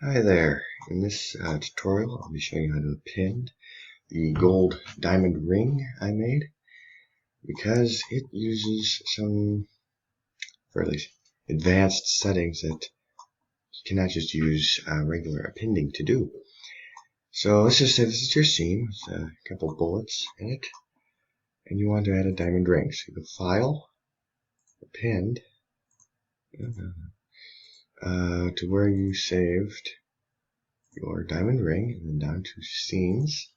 Hi there. In this tutorial I'll be showing you how to append the gold diamond ring I made because it uses some fairly advanced settings that you cannot just use regular appending to do. So let's just say this is your scene with a couple bullets in it and you want to add a diamond ring. So you go File, Append, to where you saved your diamond ring and then down to Scenes.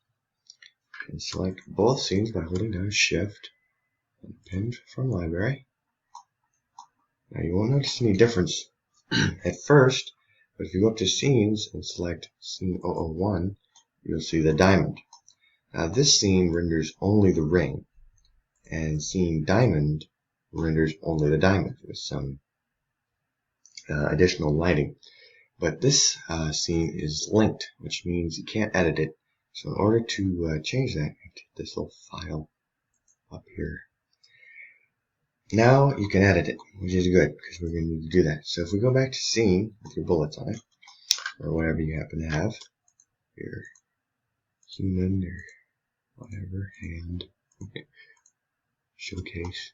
And select both scenes by holding down Shift and Append from Library. Now you won't notice any difference at first, but if you go up to Scenes and select Scene 001, you'll see the diamond. Now this scene renders only the ring, and Scene Diamond renders only the diamond with some additional lighting. But this scene is linked, which means you can't edit it. So in order to change that, you have to hit this little file up here. Now you can edit it, which is good because we're going to need to do that. So if we go back to Scene with your bullets on it, or whatever you happen to have, your human or whatever, hand, showcase,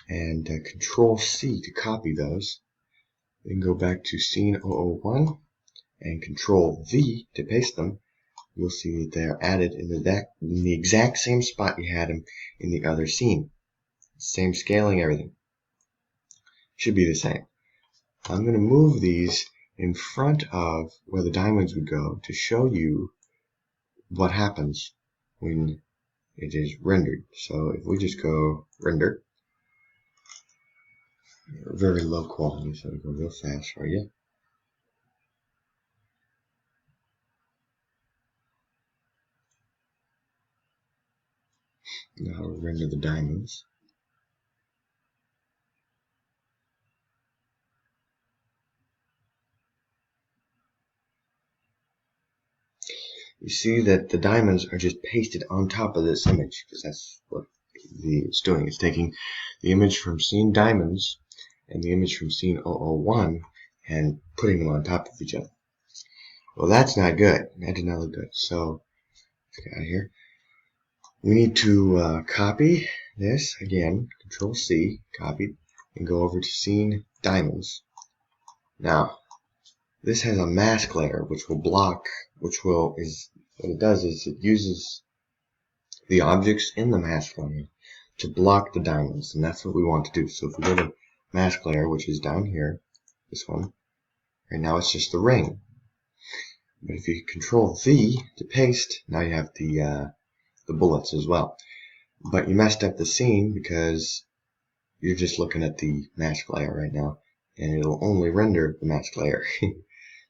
and Control C to copy those. Then go back to Scene 001 and Control V to paste them. You'll see that they are added in the exact same spot you had them in the other scene. Same scaling, everything. Should be the same. I'm going to move these in front of where the diamonds would go to show you what happens when it is rendered. So if we just go render, very low quality, so it'll go real fast for you. Now we'll render the diamonds. You see that the diamonds are just pasted on top of this image, because that's what it's doing. It's taking the image from Scene Diamonds and the image from Scene 001 and putting them on top of each other. Well, that's not good. That did not look good. So, let's get out of here. We need to copy this again, Control C, copy, and go over to Scene Diamonds. Now, this has a mask layer which will block, what it does is it uses the objects in the mask layer to block the diamonds, and that's what we want to do. So if we go to mask layer, which is down here, this one, right now it's just the ring. But if you Control V to paste, now you have the bullets as well. But you messed up the scene because you're just looking at the mask layer right now, and it'll only render the mask layer.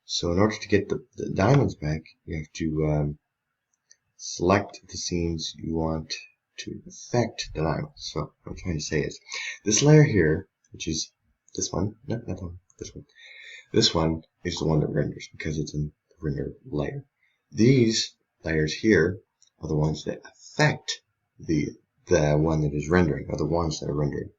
So in order to get the diamonds back, you have to select the scenes you want to affect the diamonds. So what I'm trying to say is, this layer here, which is this one, no, not that one, this one. This one is the one that renders because it's in the render layer. These layers here are the ones that affect the one that is rendering, or the ones that are rendering.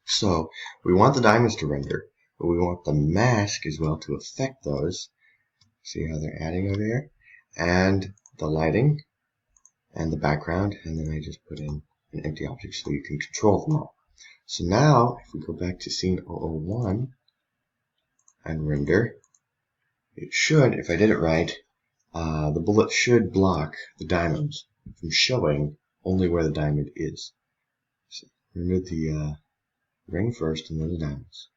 So we want the diamonds to render, but we want the mask as well to affect those. See how they're adding over here? And the lighting and the background, and then I just put in an empty object so you can control them all. So now if we go back to Scene 001 and render, it should, if I did it right, the bullet should block the diamonds from showing only where the diamond is. So render the ring first and then the diamonds.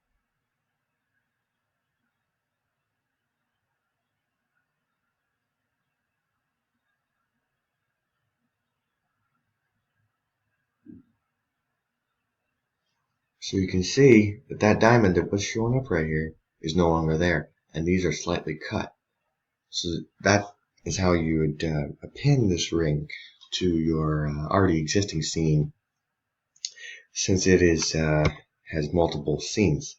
So you can see that that diamond that was showing up right here is no longer there, and these are slightly cut. So that is how you would append this ring to your already existing scene, since it is has multiple scenes.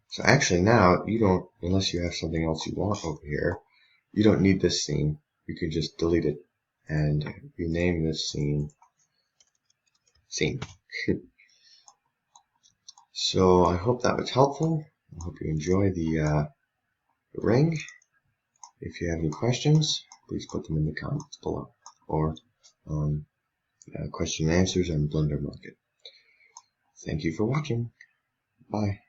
So actually now you don't, unless you have something else you want over here, you don't need this scene. You can just delete it and rename this scene. So I hope that was helpful. I hope you enjoy the the ring. If you have any questions, please put them in the comments below, or on question and answers on Blender Market. Thank you for watching. Bye.